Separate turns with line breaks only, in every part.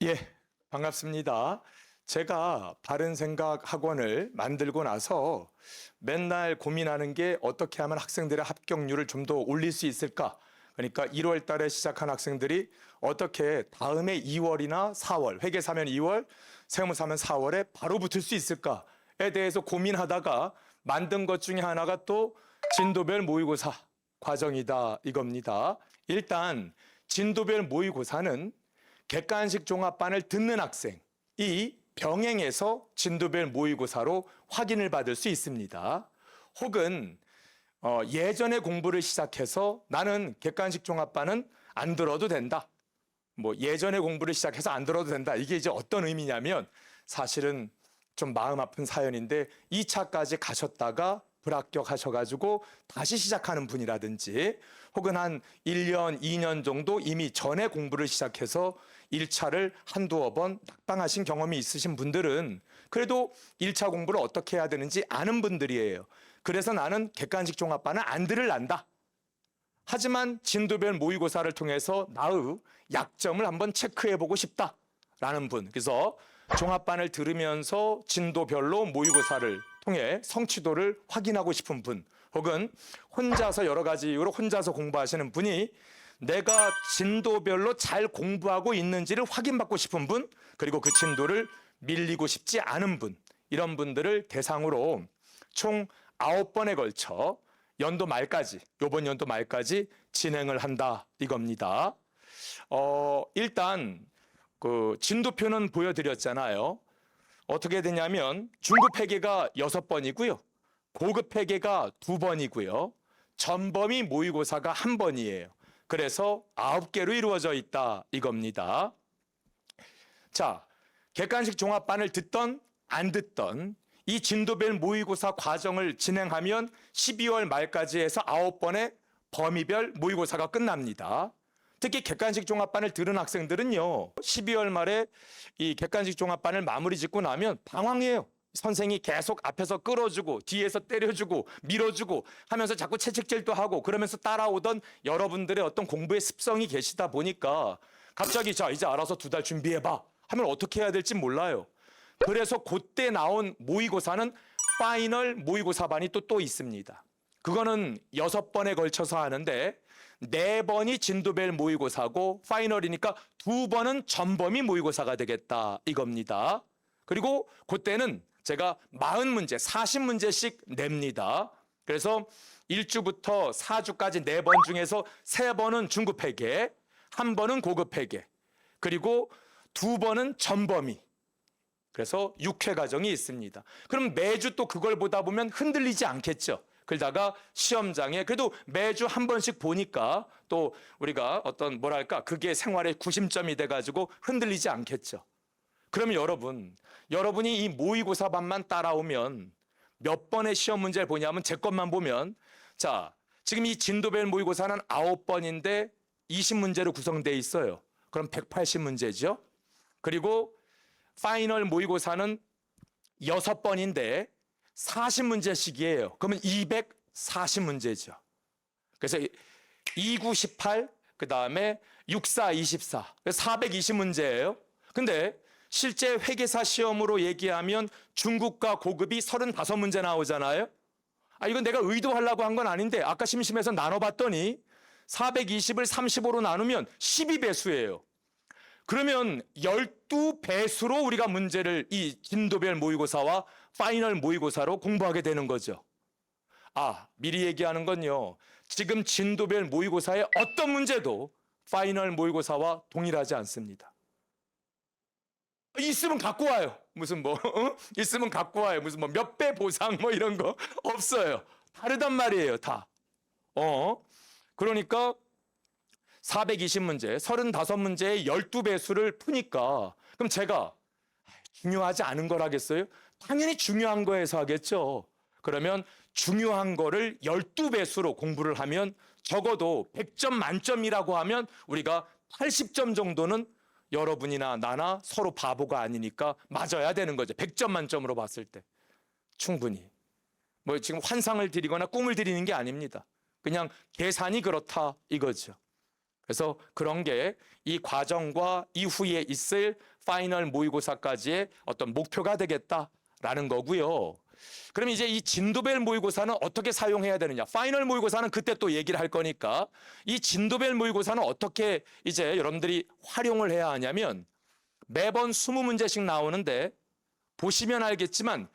예, 반갑습니다. 제가 바른생각 학원을 만들고 나서 맨날 고민하는 게 어떻게 하면 학생들의 합격률을 좀 더 올릴 수 있을까? 그러니까 1월 달에 시작한 학생들이 어떻게 다음에 2월이나 4월, 회계사면 2월, 세무사면 4월에 바로 붙을 수 있을까에 대해서 고민하다가 만든 것 중에 하나가 또 진도별 모의고사 과정이다 이겁니다. 일단 진도별 모의고사는 객관식 종합반을 듣는 학생이 병행해서 진도별 모의고사로 확인을 받을 수 있습니다. 혹은 예전에 공부를 시작해서 나는 객관식 종합반은 안 들어도 된다. 예전에 공부를 시작해서 안 들어도 된다. 이게 이제 어떤 의미냐면 사실은 좀 마음 아픈 사연인데 2차까지 가셨다가 불합격하셔가지고 다시 시작하는 분이라든지 혹은 한 1년, 2년 정도 이미 전에 공부를 시작해서 1차를 한두어 번 낙방하신 경험이 있으신 분들은 그래도 1차 공부를 어떻게 해야 되는지 아는 분들이에요. 그래서 나는 객관식 종합반은 안 들을란다. 하지만 진도별 모의고사를 통해서 나의 약점을 한번 체크해보고 싶다라는 분. 그래서 종합반을 들으면서 진도별로 모의고사를 통해 성취도를 확인하고 싶은 분, 혹은 혼자서 여러 가지 이유로 혼자서 공부하시는 분이 내가 진도별로 잘 공부하고 있는지를 확인받고 싶은 분, 그리고 그 진도를 밀리고 싶지 않은 분, 이런 분들을 대상으로 총 9번에 걸쳐 연도 말까지, 이번 연도 말까지 진행을 한다 이겁니다. 일단 그 진도표는 보여드렸잖아요. 어떻게 되냐면 중급 회계가 6번이고요. 고급 회계가 2번이고요. 전범위 모의고사가 1번이에요. 그래서 9개로 이루어져 있다 이겁니다. 자, 객관식 종합반을 듣던 안 듣던 이 진도별 모의고사 과정을 진행하면 12월 말까지 해서 9번의 범위별 모의고사가 끝납니다. 특히 객관식 종합반을 들은 학생들은요, 12월 말에 이 객관식 종합반을 마무리 짓고 나면 방황해요. 선생이 계속 앞에서 끌어주고 뒤에서 때려주고 밀어주고 하면서 자꾸 채찍질도 하고 그러면서 따라오던 여러분들의 어떤 공부의 습성이 계시다 보니까 갑자기 자 이제 알아서 2달 준비해봐 하면 어떻게 해야 될지 몰라요. 그래서 그때 나온 모의고사는 파이널 모의고사반이 또 있습니다. 그거는 6번에 걸쳐서 하는데 4번이 진도별 모의고사고 파이널이니까 2번은 전범위 모의고사가 되겠다 이겁니다. 그리고 그때는 제가 40문제, 40문제씩 냅니다. 그래서 1주부터 4주까지 4번 중에서 3번은 중급 회계, 1번은 고급 회계, 그리고 2번은 전범위. 그래서 6회 과정이 있습니다. 그럼 매주 또 그걸 보다 보면 흔들리지 않겠죠. 그러다가 시험장에 그래도 매주 한 번씩 보니까 또 우리가 어떤 뭐랄까 그게 생활의 구심점이 돼가지고 흔들리지 않겠죠. 그러면 여러분이 이 모의고사반만 따라오면 몇 번의 시험 문제를 보냐면 제 것만 보면 자 지금 이 진도별 모의고사는 9번인데 20문제로 구성되어 있어요. 그럼 180문제죠. 그리고 파이널 모의고사는 6번인데 40문제씩이에요. 그러면 240문제죠. 그래서 29, 18, 그 다음에 64, 24, 420문제예요. 근데 실제 회계사 시험으로 얘기하면 중급과 고급이 35문제 나오잖아요. 이건 내가 의도하려고 한 건 아닌데 아까 심심해서 나눠봤더니 420을 35로 나누면 12배수예요. 그러면 12배수로 우리가 문제를 이 진도별 모의고사와 파이널 모의고사로 공부하게 되는 거죠. 미리 얘기하는 건요. 지금 진도별 모의고사의 어떤 문제도 파이널 모의고사와 동일하지 않습니다. 있으면 갖고 와요. 무슨 있으면 갖고 와요. 무슨 몇 배 보상 이런 거 없어요. 다르단 말이에요, 다. 그러니까 420문제, 35문제의 12배수를 푸니까 그럼 제가 중요하지 않은 거라겠어요? 당연히 중요한 거에서 하겠죠. 그러면 중요한 거를 12배수로 공부를 하면 적어도 100점 만점이라고 하면 우리가 80점 정도는 여러분이나 나나 서로 바보가 아니니까 맞아야 되는 거죠. 100점 만점으로 봤을 때. 충분히. 지금 환상을 드리거나 꿈을 드리는 게 아닙니다. 그냥 계산이 그렇다 이거죠. 그래서 그런 게 이 과정과 이후에 있을 파이널 모의고사까지의 어떤 목표가 되겠다라는 거고요. 그럼 이제 이 진도별 모의고사는 어떻게 사용해야 되느냐? 파이널 모의고사는 그때 또 얘기를 할 거니까 이 진도별 모의고사는 어떻게 이제 여러분들이 활용을 해야 하냐면 매번 20문제씩 나오는데 보시면 알겠지만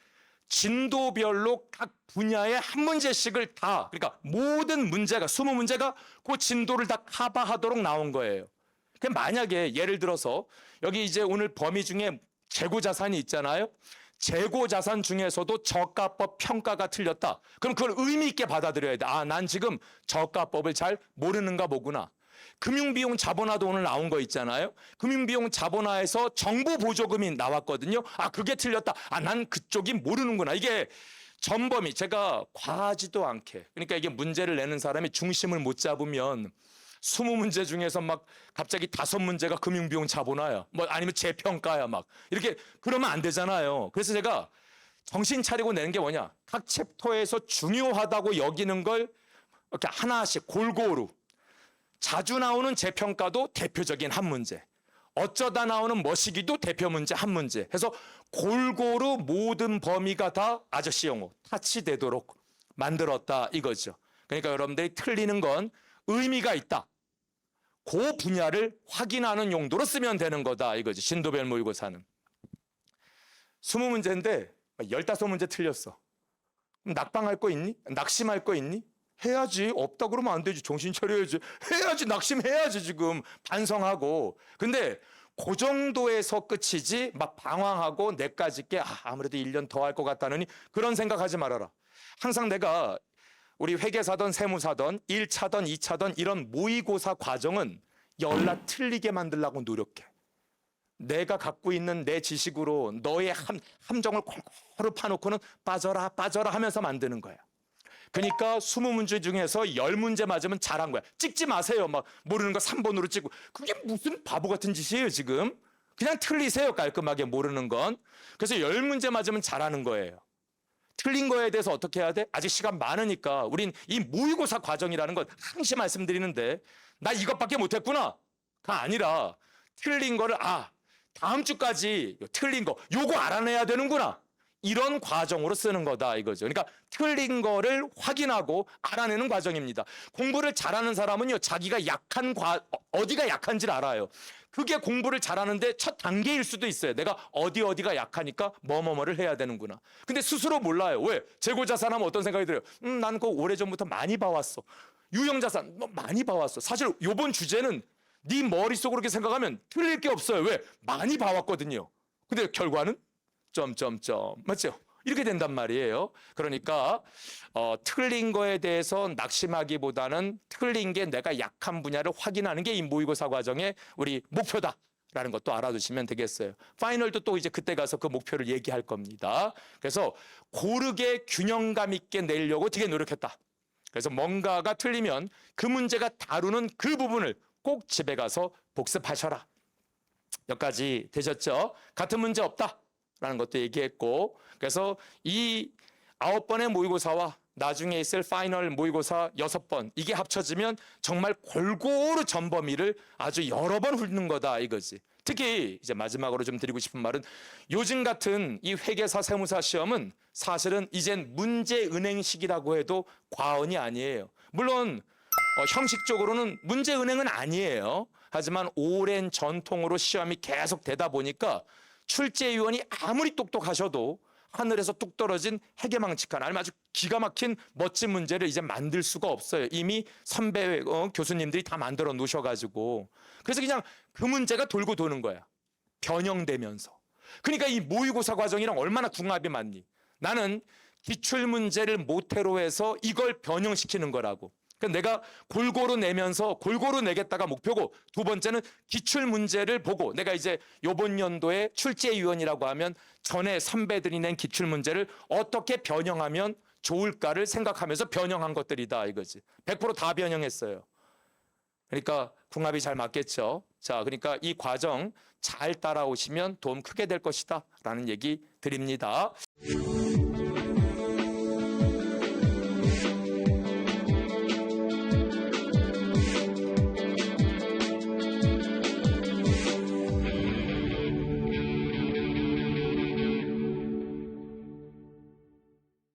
진도별로 각 분야의 한 문제씩을 다, 그러니까 모든 문제가 20문제가 그 진도를 다 커버하도록 나온 거예요. 만약에 예를 들어서 여기 이제 오늘 범위 중에 재고 자산이 있잖아요. 재고 자산 중에서도 저가법 평가가 틀렸다. 그럼 그걸 의미 있게 받아들여야 돼. 아, 난 지금 저가법을 잘 모르는가 보구나. 금융비용 자본화도 오늘 나온 거 있잖아요. 금융비용 자본화에서 정부 보조금이 나왔거든요. 아, 그게 틀렸다. 아, 난 그쪽이 모르는구나. 이게 전범위, 제가 과하지도 않게, 그러니까 이게 문제를 내는 사람이 중심을 못 잡으면 20문제 중에서 막 갑자기 5문제가 금융비용 자본화야. 뭐 아니면 재평가야 막. 이렇게 그러면 안 되잖아요. 그래서 제가 정신 차리고 내는 게 뭐냐. 각 챕터에서 중요하다고 여기는 걸 이렇게 하나씩 골고루. 자주 나오는 재평가도 대표적인 한 문제. 어쩌다 나오는 머시기도 대표 문제 한 문제. 해서 골고루 모든 범위가 다 아저씨 용어, 타치되도록 만들었다 이거죠. 그러니까 여러분들이 틀리는 건 의미가 있다. 그 분야를 확인하는 용도로 쓰면 되는 거다 이거지. 진도별 모의고사는. 20문제인데 15문제 틀렸어. 그럼 낙방할 거 있니? 낙심할 거 있니? 해야지. 없다 그러면 안 되지. 정신 차려야지. 해야지. 낙심해야지 지금. 반성하고. 근데 그 정도에서 끝이지 막 방황하고 내까지 게 아무래도 1년 더 할 것 같다느니 그런 생각하지 말아라. 항상 내가 우리 회계사든 세무사든 1차든 2차든 이런 모의고사 과정은 연락 틀리게 만들려고 노력해. 내가 갖고 있는 내 지식으로 너의 함정을 골고루 파놓고는 빠져라 빠져라 하면서 만드는 거야. 그러니까 20문제 중에서 10문제 맞으면 잘한 거야. 찍지 마세요. 막 모르는 거 3번으로 찍고. 그게 무슨 바보 같은 짓이에요 지금. 그냥 틀리세요. 깔끔하게 모르는 건. 그래서 10문제 맞으면 잘하는 거예요. 틀린 거에 대해서 어떻게 해야 돼? 아직 시간 많으니까 우린 이 모의고사 과정이라는 건 항상 말씀드리는데 나 이것밖에 못했구나 가 아니라 틀린 거를 다음 주까지 틀린 거 요거 알아내야 되는구나 이런 과정으로 쓰는 거다 이거죠. 그러니까 틀린 거를 확인하고 알아내는 과정입니다. 공부를 잘하는 사람은요 자기가 약한 어디가 약한지를 알아요. 그게 공부를 잘하는데 첫 단계일 수도 있어요. 내가 어디가 약하니까 뭐를 해야 되는구나. 근데 스스로 몰라요. 왜? 재고자산 하면 어떤 생각이 들어요? 난 그거 오래전부터 많이 봐왔어. 유형자산 많이 봐왔어. 사실 요번 주제는 네 머릿속으로 이렇게 생각하면 틀릴 게 없어요. 왜? 많이 봐왔거든요. 근데 결과는 맞죠? 이렇게 된단 말이에요. 그러니까 틀린 거에 대해서 낙심하기보다는 틀린 게 내가 약한 분야를 확인하는 게 이 모의고사 과정의 우리 목표다라는 것도 알아두시면 되겠어요. 파이널도 또 이제 그때 가서 그 목표를 얘기할 겁니다. 그래서 고르게 균형감 있게 내려고 되게 노력했다. 그래서 뭔가가 틀리면 그 문제가 다루는 그 부분을 꼭 집에 가서 복습하셔라. 여기까지 되셨죠? 같은 문제 없다. 라는 것도 얘기했고, 그래서 이 9번의 모의고사와 나중에 있을 파이널 모의고사 6번 이게 합쳐지면 정말 골고루 전 범위를 아주 여러 번 훑는 거다 이거지. 특히 이제 마지막으로 좀 드리고 싶은 말은 요즘 같은 이 회계사 세무사 시험은 사실은 이젠 문제 은행식이라고 해도 과언이 아니에요. 물론 형식적으로는 문제 은행은 아니에요. 하지만 오랜 전통으로 시험이 계속 되다 보니까 출제위원이 아무리 똑똑하셔도 하늘에서 뚝 떨어진 해괴망측한 아니면 아주 기가 막힌 멋진 문제를 이제 만들 수가 없어요. 이미 선배 교수님들이 다 만들어 놓으셔가지고. 그래서 그냥 그 문제가 돌고 도는 거야. 변형되면서. 그러니까 이 모의고사 과정이랑 얼마나 궁합이 맞니? 나는 기출문제를 모태로 해서 이걸 변형시키는 거라고. 그러니까 내가 골고루 내면서 골고루 내겠다가 목표고, 두 번째는 기출 문제를 보고 내가 이제 요번 연도에 출제위원이라고 하면 전에 선배들이 낸 기출 문제를 어떻게 변형하면 좋을까를 생각하면서 변형한 것들이다 이거지. 100% 다 변형했어요. 그러니까 궁합이 잘 맞겠죠. 자, 그러니까 이 과정 잘 따라오시면 도움 크게 될 것이다 라는 얘기 드립니다.